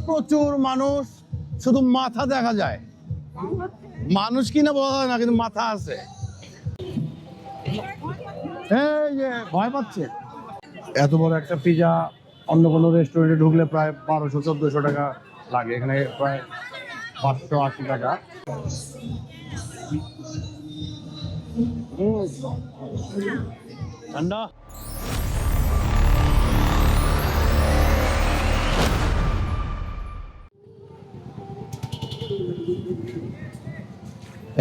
প্রচুর মানুষ, শুধু মাথা দেখা যায়, মানুষ কিনা বলা যায় না, কিন্তু মাথা আছে। এই যে ভয় পাচ্ছে। এত বড় একটা পিজা অন্য কোনো রেস্টুরেন্টে ঢুকলে প্রায় 1200-1400 টাকা লাগে, এখানে প্রায় 580 টাকা। ঠান্ডা।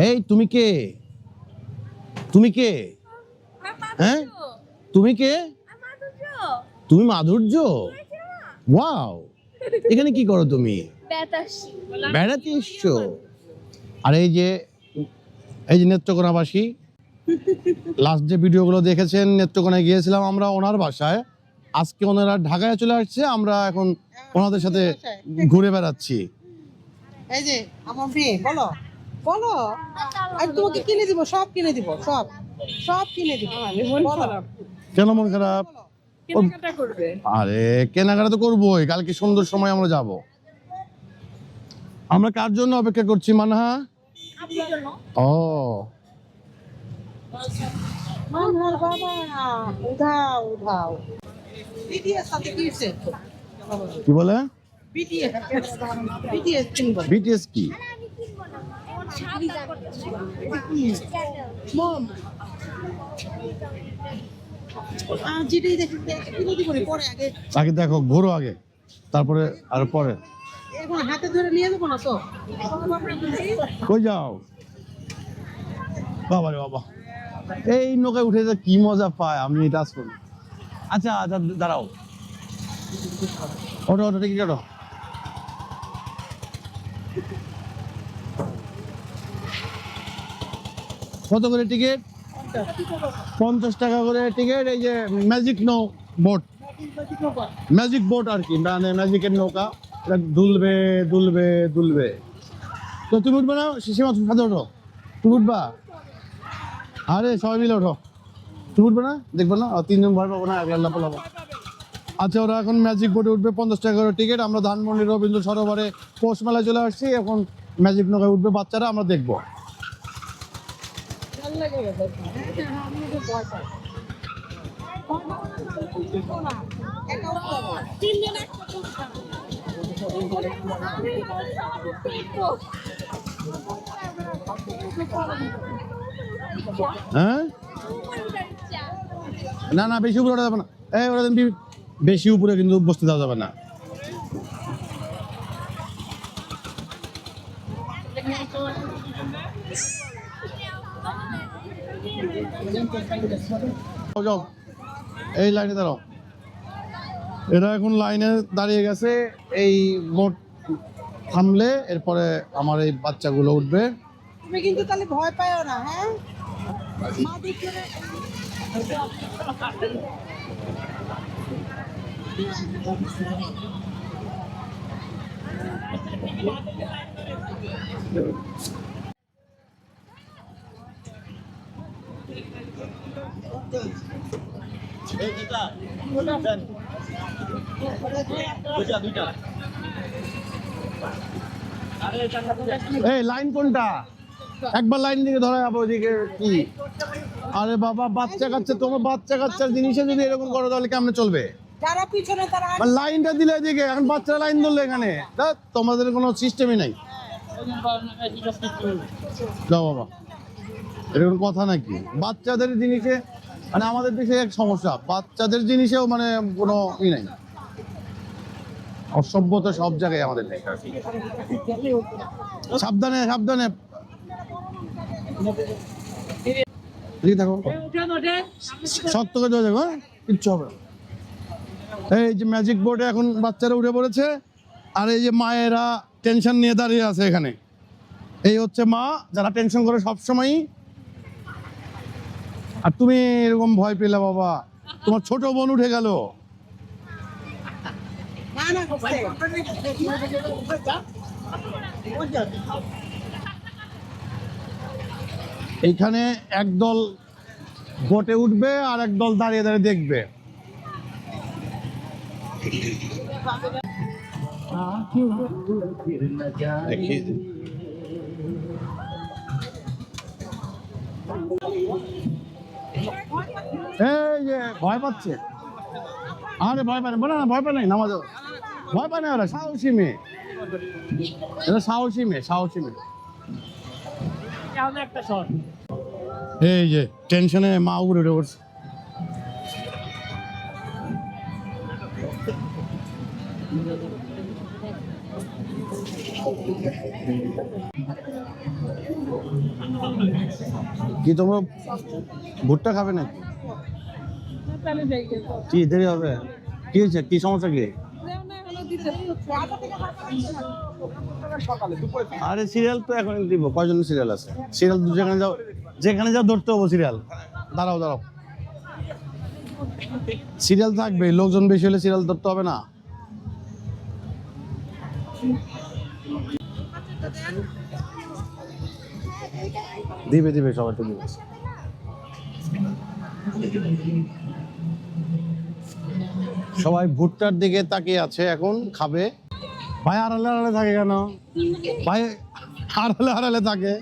এই তুমি কে? তুমি কে? হ্যাঁ, তুমি কে? তুমি মাধুর্য? ওয়াও, এখানে কি করো তুমি? বেড়াতে এসছো? আর এই যে নেত্রকোনাবাসী, লাস্ট যে ভিডিওগুলো দেখেছেন, নেত্রকোনায় গিয়েছিলাম আমরা ওনার বাসায়, আজকে ওনারা ঢাকায় চলে আসছে, আমরা এখন ওনাদের সাথে ঘুরে বেড়াচ্ছি। এই যে আমার মেয়ে, বলো বলো, আমি তোমাকে কিনে দিব, সব কিনে দিব, সব সব কিনে দিব। কেন মন খারাপ? আরে কেনাকাটা তো করবোই, কালকে সুন্দর সময় আমরা যাব। আমরা কার জন্য অপেক্ষা করছি মানহা? ও মানহার বাবা, উঠাও উঠাও। বিটিএস সাথে কি হইছে? কি বলে? বিটিএস বিটিএস কিনবো। বিটিএস কি? মম যেটাই দেখি কিনে দিব পরে, আগে আগে দেখো, ঘোরো আগে, তারপরে আর পরে। এখন হাতে ধরে নিয়ে যাবো না তো? কই যাও বাবা রে বাবা, এই নৌকায় উঠে যে কি মজা পায়, আমি টাচ করি। আচ্ছা আচ্ছা দাঁড়াও, ওটো ওটো টিকিট ওটো। কত করে টিকিট? 50 টাকা করে টিকিট। এই যে ম্যাজিক বোট, ম্যাজিক বোট আর কি, মানে ম্যাজিকের নৌকা, এটা দুলবে দুলবে দুলবে। তো তুমি উঠবে না? সীমা তুমি সাথে ওঠো, তুমি উঠবা? আরে সবাই মিলে ওঠো, তুমি উঠবে না? দেখবে না তিনজন ভয় পাবো না, একলা পাবো। আচ্ছা, ওরা এখন ম্যাজিক বোটে উঠবে, 50 টাকা করে টিকিট। আমরা ধানমন্ডি রবীন্দ্র সরোবরে পৌষ মেলায় চলে আসছি, এখন ম্যাজিক নৌকায় উঠবে বাচ্চারা, আমরা দেখবো। হ্যাঁ, না না বেশি উপরে ওঠা যাবে না, এই ওরা বেশি উপরে কিন্তু বসতে দেওয়া যাবে না। যাও, এই লাইনে দাঁড়াও। এরা এখন লাইনে দাঁড়িয়ে গেছে, এই বোট থামলে এরপরে আমার এই বাচ্চাগুলো উঠবে। তুমি কিন্তু তাহলে ভয় পাইও না, হ্যাঁ? মা দেখলে এই লাইন কোনটা? একবার লাইন দিকে ধরা যাবো, ওদিকে কি? আরে বাবা, বাচ্চা কাচ্চা, তোমার বাচ্চা কাচ্চার জিনিসে যদি এরকম করো তাহলে কেমনে চলবে? যারা পিছনে তারা লাইনটা দিলে এদিকে, এখন বাচ্চারা লাইন ধরলো এখানে, তা তোমাদের কোনো সিস্টেমই নাই। যাও বাবা, এটা কোনো কথা নাকি? বাচ্চাদের জিনিসে, মানে আমাদের দেশে এক সমস্যা, বাচ্চাদের জিনিসেও মানে কোনো ই নাই, অসভ্যতা সব জায়গায় আমাদের দেশে। সাবধানে সাবধানে, দেখো শক্ত করে দেওয়া যাবে, কিচ্ছু হবে না। এই যে ম্যাজিক বোর্ডে এখন বাচ্চারা উঠে পড়েছে, আর এই যে মায়েরা টেনশন নিয়ে দাঁড়িয়ে আছে এখানে। এই হচ্ছে মা, যারা টেনশন করে সবসময়। আর তুমি এরকম ভয় পেলে বাবা, তোমার ছোট বোন উঠে গেল। এইখানে একদল বোটে উঠবে আর একদল দাঁড়িয়ে দাঁড়িয়ে দেখবে। দেখি এই যে ভয় পাচ্ছে, আরে ভয় পায় না, বলে না ভয় পায় নাই, নামাজ ভয় পায় না, ওরা সাহসী মেয়ে, এটা সাহসী মেয়ে, সাহসী মেয়ে। এই যে টেনশনে মা উপরে উঠে পড়ছে। কি তোমরা ভুট্টা খাবে না? কি দেরি হবে? কি হয়েছে, কি সমস্যা কি? আরে সিরিয়াল তো এখন দিব, কয়জন সিরিয়াল আছে? সিরিয়াল যেখানে যাও, যেখানে যাও ধরতে হবো সিরিয়াল। দাঁড়াও দাঁড়াও, সিরিয়াল থাকবে, লোকজন বেশি হলে সিরিয়াল ধরতে হবে না? দিবে দিবে, সবাই তো দিবে। সবাই ভুট্টার দিকে তাকিয়ে আছে, এখন খাবে। ভাই আড়ালে আড়ালে থাকে কেন? ভাই আড়ালে আড়ালে থাকে।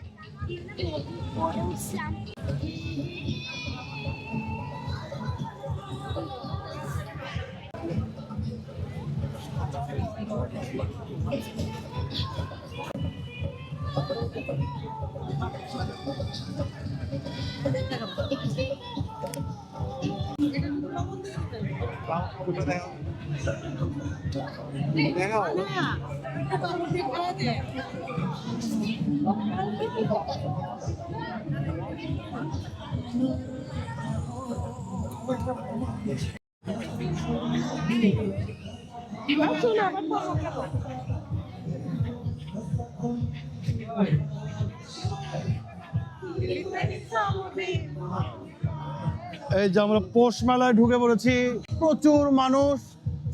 এই যে আমরা পৌষ মেলায় ঢুকে পড়েছি, প্রচুর মানুষ,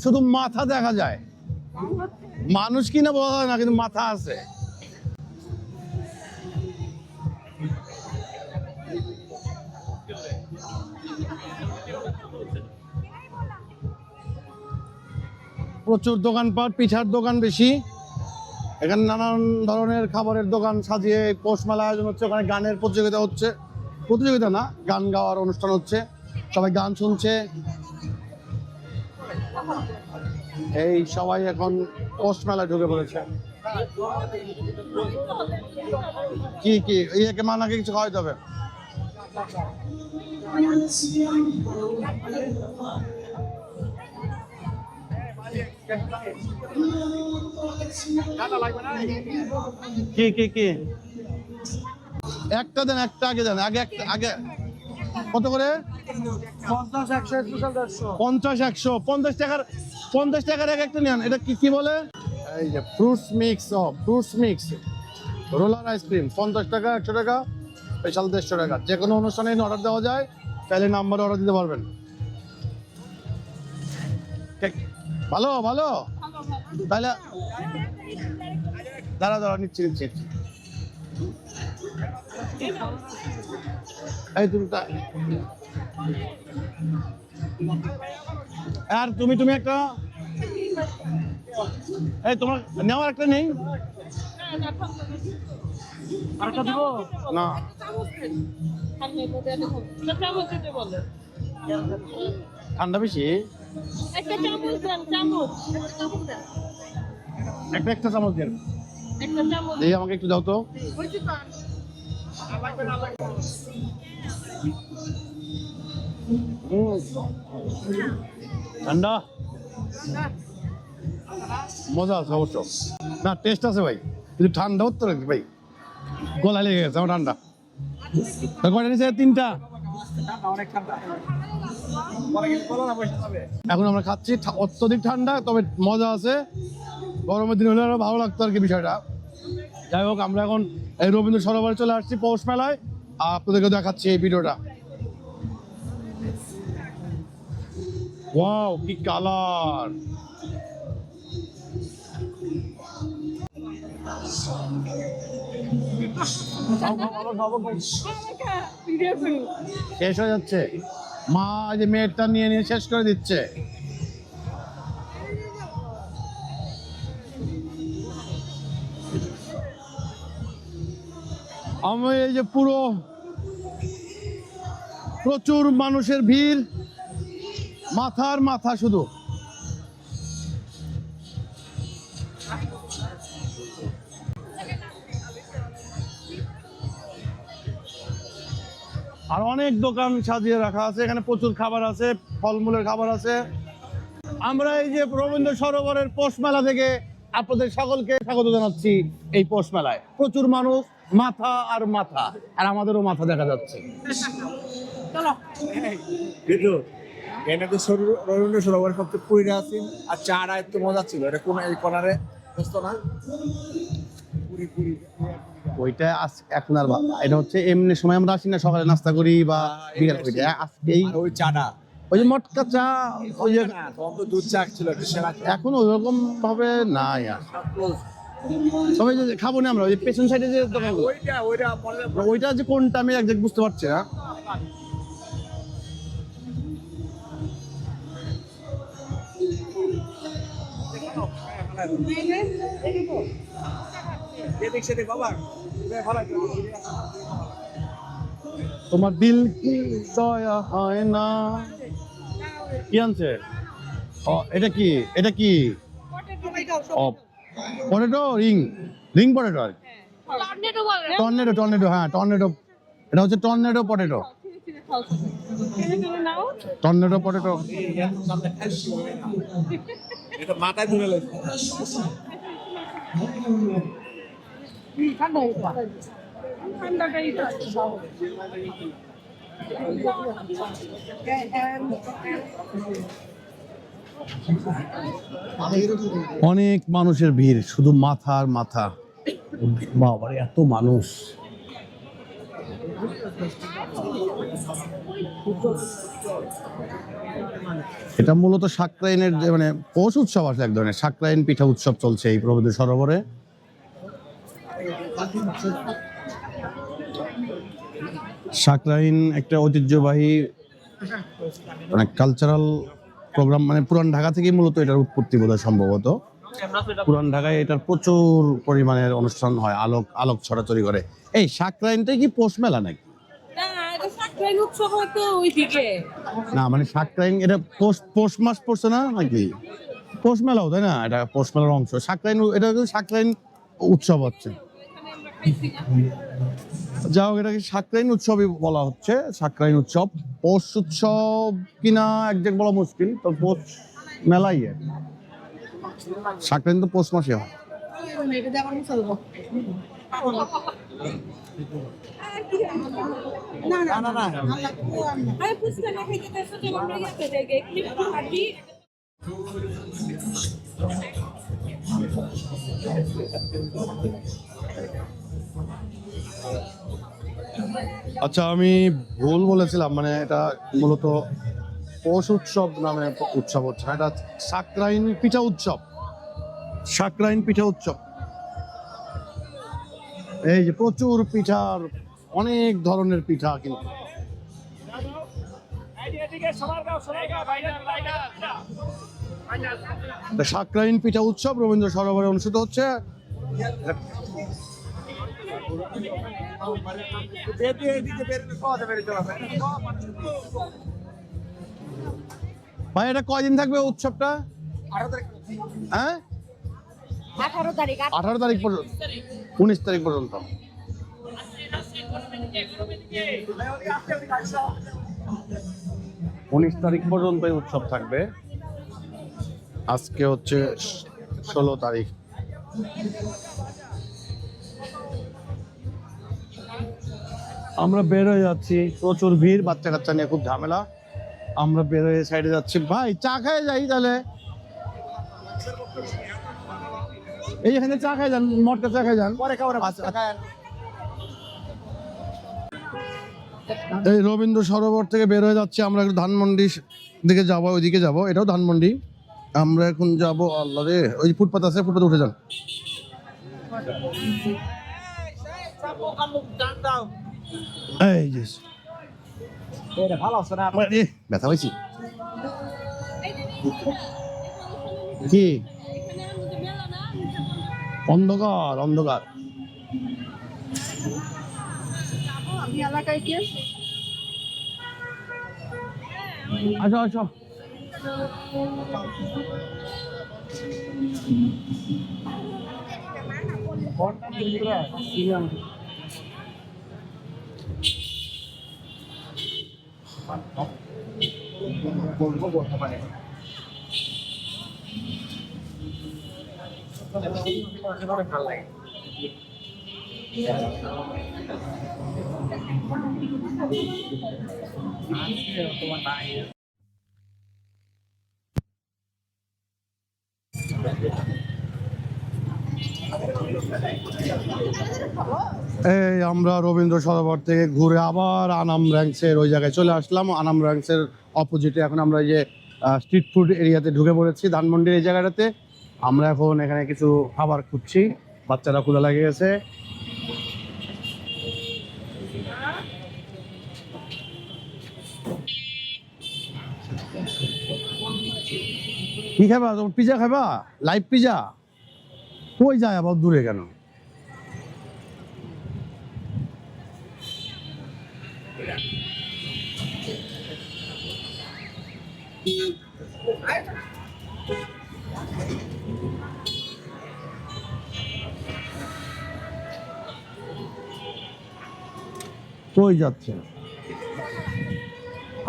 শুধু মাথা দেখা যায়। মানুষ কিনা বলা হয় না, কিন্তু মাথা আছে। প্রচুর দোকানপাট, পিঠার দোকান বেশি। এখানে নানান ধরনের খাবারের দোকান সাজিয়ে পৌষ মেলা আয়োজন হচ্ছে। ওখানে গানের প্রতিযোগিতা হচ্ছে, প্রতিযোগিতা না, গান গাওয়ার অনুষ্ঠান হচ্ছে, সবাই গান শুনছে। এই সবাই এখন পৌষ মেলায় ঢুকে পড়েছে। কি কি ইয়েকে মানাকে কিছু খাওয়াইতে হবে? কি কি কি একটা দেন, একটা আগে দেন, আগে একটা আগে। কত করে? 50, 100, 50 টাকার এক একটা নেন। এটা কি কি বলে? এই যে fruits mix, fruits mix roller ice cream, 50 টাকা, 100 টাকা, স্পেশাল 150 টাকা। যে কোনো অনুষ্ঠানে অর্ডার দেওয়া যায়, তাহলে নাম্বারে অর্ডার দিতে পারবেন। ভালো ভালো, তাহলে দাঁড়া দাঁড়া, নিচ্ছি নিচ্ছি। এই তুমি আর তুমি তুমি একটা, এই তোমার নেওয়ার একটা নেই? আরেকটা দিব না? ঠান্ডা বেশি, একটা একটা চামচ দেন। এই আমাকে একটু দাও তো। ঠান্ডা মজা আছে অবশ্য, না টেস্ট আছে ভাই, কিন্তু ঠান্ডা হতো নাকি ভাই, গলা লেগে গেছে আমার ঠান্ডা। কয়টা নিয়েছে? 3টা। এখন আমরা খাচ্ছি, অত্যধিক ঠান্ডা, তবে মজা আছে। গরমের দিন হলে আরো ভালো লাগতো আর কি বিষয়টা। যাই হোক, আমরা এখন এই রবীন্দ্র সরোবরে চলে আসছি পৌষ মেলায়, আর আপনাদেরকে দেখাচ্ছি এই ভিডিওটা। ওয়াও, কি কালার! শেষ হয়ে যাচ্ছে, মা যে মেয়েরটা নিয়ে নিয়ে শেষ করে দিচ্ছে। আমি এই যে পুরো প্রচুর মানুষের ভিড়, মাথার মাথা শুধু। আর অনেক দোকান সাজিয়ে রাখা আছে, এখানে প্রচুর খাবার আছে, ফলমূলের খাবার আছে। আমরা এই যে রবীন্দ্র সরোবরের পৌষ মেলা থেকে আপনাদের সকলকে স্বাগত জানাচ্ছি। এই পৌষ মেলায় প্রচুর মানুষ, মাথা আর মাথা, আর আমাদেরও মাথা দেখা যাচ্ছে। এটা তো রবীন্দ্র সরোবর সবচেয়ে পুরীতে আছি, আর চাটা একটু মজা ছিল। এটা কোন এই কর্নারে ব্যস্ত না ওইটা এখন আর এটা হচ্ছে এমনি সময় আমরা আসি না, সকালে নাস্তা করি বা বিকেল, ওইটা আজকেই ওই চাটা, ওই যে মটকা চা, ওই যে তখন তো দুধ চা ছিল একটা সেরা চা। এখন ওইরকম ভাবে নাই আর। তবে যে খাবো না আমরা ওই যে পেছন সাইডে যে দোকানগুলো, ওইটা যে কোনটা আমি একজাক্ট বুঝতে পারছি না। তোমার দিল কি দয়া হয় না। কি আনছে? ও এটা কি, এটা কি? ও পটেটো, রিং পটেটো আর টর্নেডো, টর্নেডো, হ্যাঁ টর্নেডো, এটা হচ্ছে টর্নেডো পটেটো, টর্নেডো পটেটো। এটা মাথায় ধরে লাগে। অনেক মানুষের ভিড়, শুধু মাথা আর মাথা। বাবা এত মানুষ। এটা মূলত সাকরাইনের মানে পৌষ উৎসব আছে, এক ধরনের সাকরাইন পিঠা উৎসব চলছে এই রবীন্দ্র সরোবরে। সাকরাইন একটা ঐতিহ্যবাহী মানে কালচারাল প্রোগ্রাম, মানে পুরান ঢাকা থেকেই মূলত এটার উৎপত্তি বোধহয় সম্ভবত। পুরান ঢাকায় এটার প্রচুর পরিমাণের অনুষ্ঠান হয়, আলোক ছড়াছড়ি করে। এই সাকরাইনটাই কি পৌষ মেলা নাকি? না মানে সাকরাইন এটা পৌষ মাস পড়ছে না নাকি? পৌষ মেলাও তাই না, এটা পৌষ মেলার অংশ। সাকরাইন এটা সাকরাইন উৎসব হচ্ছে, যাও এটাকে সাকরাইন উৎসবই বলা হচ্ছে। সাকরাইন উৎসব পৌষ উৎসব কিনা একজাক্ট বলা মুশকিল, তো পৌষ মেলাই। সাকরাইন তো পৌষ মাসে হয়। আচ্ছা আমি ভুল বলেছিলাম, মানে এটা মূলত পৌষ উৎসব নামে উৎসব হচ্ছে না, এটা সাকরাইন পিঠা উৎসব। সাকরাইন পিঠা উৎসব, এই যে প্রচুর পিঠার, অনেক ধরনের পিঠা। কিন্তু সাকরাইন পিঠা উৎসব রবীন্দ্র সরোবরে অনুষ্ঠিত হচ্ছে। ভাই এটা কয়দিন থাকবে উৎসবটা? হ্যাঁ 18 তারিখ পর্যন্ত, 19 তারিখ পর্যন্ত। উনিশ তারিখ পর্যন্ত এই উৎসব থাকবে। আজকে হচ্ছে 16 তারিখ। আমরা বের হয়ে যাচ্ছি, প্রচুর ভিড়, বাচ্চা কাচ্চা নিয়ে খুব ঝামেলা। আমরা বের হয়ে সাইডে যাচ্ছি। ভাই চা খাই যাই তাহলে, এই এখানে চা খাই যান, মটকা চা খাই যান। এই রবীন্দ্র সরোবর থেকে বের হয়ে যাচ্ছি আমরা, একটু ধানমন্ডির দিকে যাবো, ওইদিকে যাবো, এটাও ধানমন্ডি। আমরা এখন যাবো, আল্লাহ রে, ওই ফুটপাত আছে, ফুটপাতে উঠে যান। এই যে ভালো আছে না? ব্যথা পাইছি কি? অন্ধকার অন্ধকার। আমি এলাকায় কে আসো আসো। এই আমরা রবীন্দ্র সরোবর থেকে ঘুরে আবার আনাম র্যাঙ্কসের ওই জায়গায় চলে আসলাম। আনাম র্যাঙ্কসের অপোজিটে এখন আমরা এই যে স্ট্রিট ফুড এরিয়াতে ঢুকে পড়েছি, ধানমন্ডির এই জায়গাটাতে। আমরা এখন এখানে কিছু খাবার খুঁজছি, বাচ্চারা ক্ষুধা লাগে গেছে। কি খাবা? তোমার পিজা খাবা? Live pizza? কই যায় আবার দূরে কেন? কই যাচ্ছে?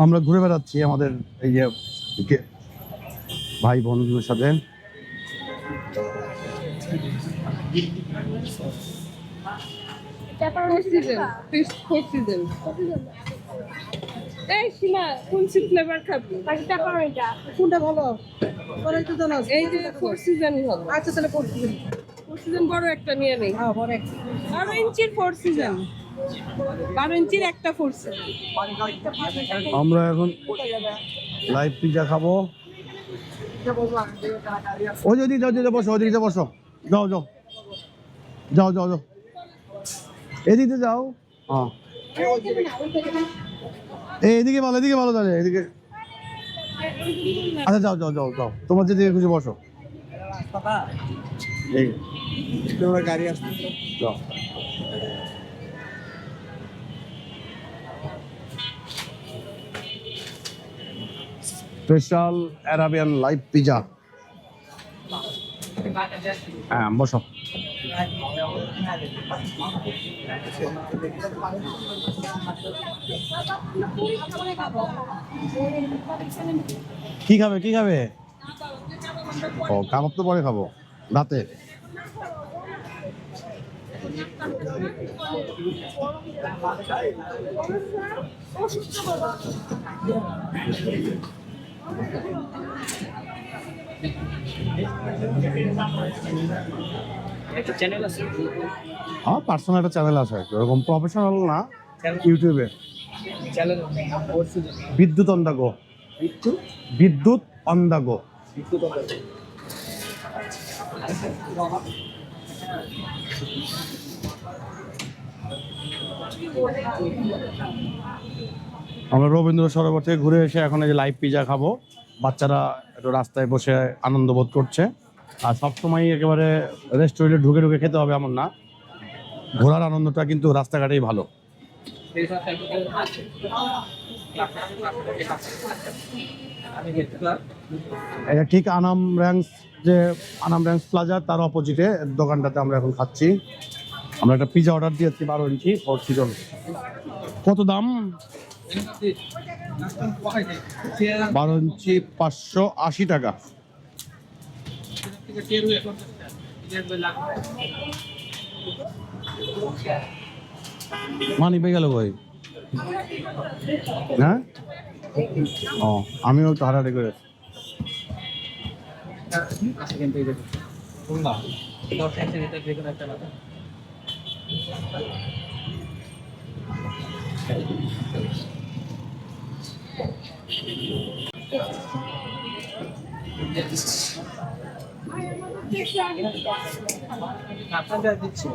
আমরা ঘুরে বেড়াচ্ছি আমাদের এই যে ভাই বন্ধুদের সাথে। এই সীমা কোন ফ্লেভার খাবি? কোনটা ভালো পরে তো জানো এই যে ফোর সিজন ভালো। আচ্ছা তাহলে করছি ফোর সিজন বড় একটা নিয়ে নেই। হ্যাঁ পরে 12 ইঞ্চির ফোর সিজন, 12 ইঞ্চির একটা ফোর সিজন। আমরা এখন লাইভ পিজা খাবো। ওই যদি যাও যদি বসো, ওদিকে বসো, যাও যাও যাও যাও যাও, এদিকে যাও। হ্যাঁ এদিকে ভালো, এদিকে ভালো, তাহলে এদিকে। আচ্ছা যাও যাও যাও যাও, তোমার যেদিকে খুশি বসো। এই গাড়ি আসছে। যাও। Special Arabian live pizza. হ্যাঁ বসো। কি খাবে কি খাবে? ও কাবাব তো পরে খাবো রাতে। আমার পার্সোনাল একটা চ্যানেল আছে, ওরকম প্রফেশনাল না, ইউটিউবে। বিদ্যুৎ অন দা গো। বিদ্যুৎ অন দা গো। আমরা রবীন্দ্র সরোবর থেকে ঘুরে এসে এখন এই যে লাইভ পিজা খাবো। বাচ্চারা একটু রাস্তায় বসে আনন্দ বোধ করছে। আর সবসময় একেবারে রেস্টুরেন্টে ঢুকে ঢুকে খেতে হবে এমন না, ঘোরার আনন্দটা কিন্তু রাস্তাঘাটেই ভালো। এটা ঠিক আনাম র্যাঙ্কস, যে আনাম র্যাঙ্কস প্লাজা তার অপোজিটে দোকানটাতে আমরা এখন খাচ্ছি। আমরা একটা পিজা অর্ডার দিয়েছি 12 ইঞ্চি ফোর সিজন। কত দাম? 12 ইঞ্চি 580 টাকা। মানি পেয়ে গেল কই? হ্যাঁ ও, আমিও তো হারাহারি করে। আপনাদের দিচ্ছি।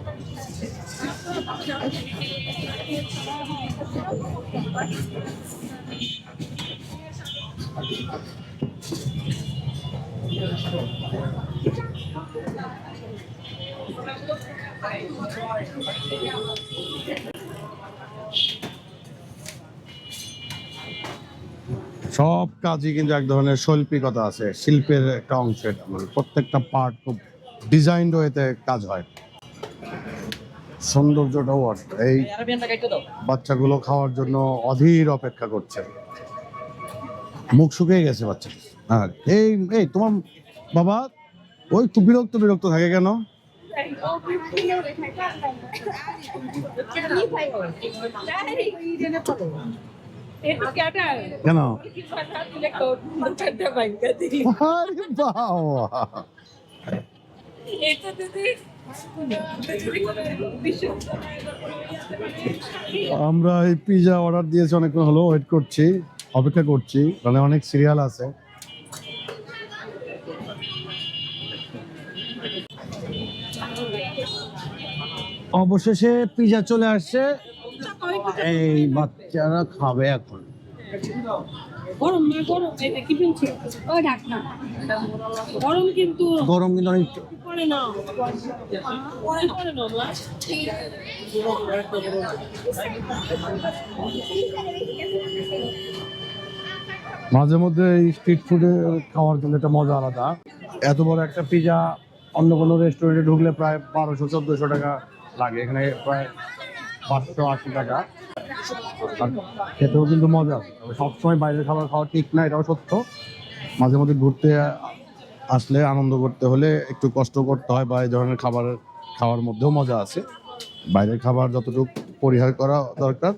সব কাজই কিন্তু এক ধরনের শৈল্পিকতা আছে, শিল্পের একটা অংশ এটা, মানে প্রত্যেকটা পার্ট খুব ডিজাইন ওয়েতে কাজ হয়। সৌন্দর্যটাও আছে। এই বাচ্চাগুলো খাওয়ার জন্য অধীর অপেক্ষা করছে, মুখ শুকিয়ে গেছে বাচ্চা। আর এই এই তোমার বাবা ওই খুব বিরক্ত বিরক্ত থাকে কেন? কেন? আরে বাবা, আমরা এই পিজা অর্ডার দিয়েছি, অনেকক্ষণ হলো ওয়েট করছি, অপেক্ষা করছি, মানে অনেক সিরিয়াল আছে। অবশেষে পিজা চলে আসছে, এই বাচ্চারা খাবে এখন। গরম না গরম এটা কি বলছি ও ঢাকনা গরম কিন্তু গরম কিন্তু অনেক। পরে না পরে না মাঝে মধ্যে এই স্ট্রিট ফুডে খাওয়ার জন্য একটা মজা আলাদা। এত বড় একটা পিজা অন্য কোনো রেস্টুরেন্টে ঢুকলে প্রায় 1200-1400 টাকা লাগে, এখানে প্রায় 580 টাকা। আর খেতেও কিন্তু মজা। তবে সবসময় বাইরের খাবার খাওয়া ঠিক না, এটাও সত্য। মাঝে মধ্যে ঘুরতে আসলে আনন্দ করতে হলে একটু কষ্ট করতে হয়, বা এই ধরনের খাওয়ার মধ্যেও মজা আছে। বাইরের খাবার যতটুকু পরিহার করা দরকার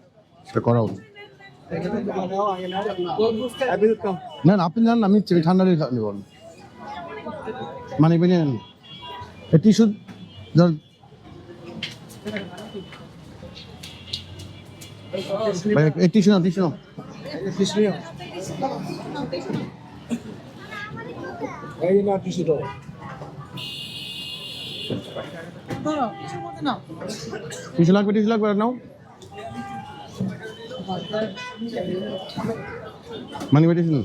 সেটা করা উচিত। না না, আপনি জানেন আমি ঠান্ডা নিয়ে নিব, মানে বেরিয়ে নেন টিস্যু। টিস্যু না, টিস্যু না। টিস্যু লাগবে, টিস্যু লাগবে, নাও। মানে টিস্যু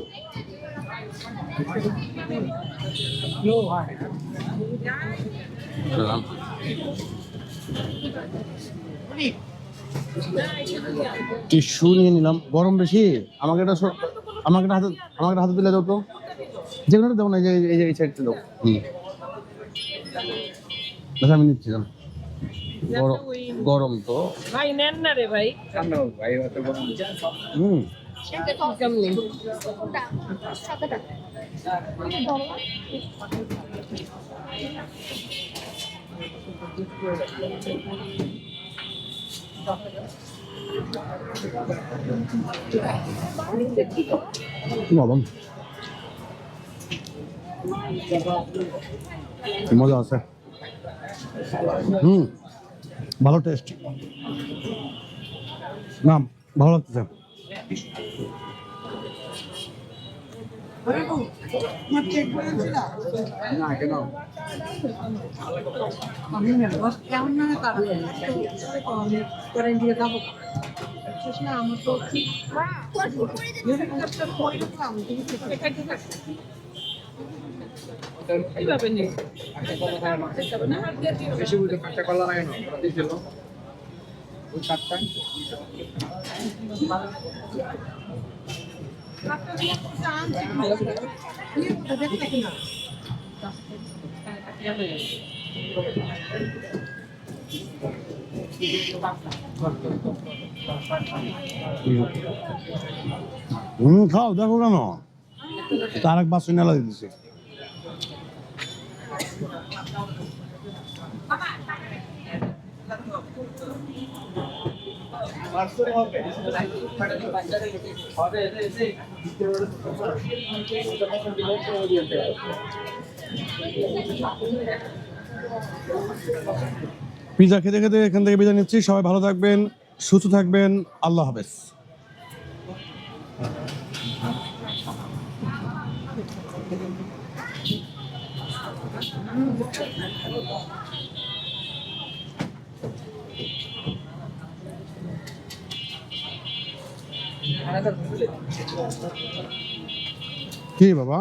টিস্যু নিয়ে নিলাম। গরম বেশি, আমাকে একটা হাতে দিলে দাও তো, যেগুলো দেবো না, এই সাইডটা দাও। আচ্ছা আমি নিচ্ছিলাম। গরম তো ভাই নেন না রে ভাই হুম। বাদাম মজা আছে, ভালো টেস্ট, না ভালো লাগতেছে। খাও, দেখো কেন তার এক বাস নেলা দিতেছে। পিজা খেতে খেতে এখান থেকে বিদায় নিচ্ছি। সবাই ভালো থাকবেন, সুস্থ থাকবেন, আল্লাহ হাফেজ। কি বাবা?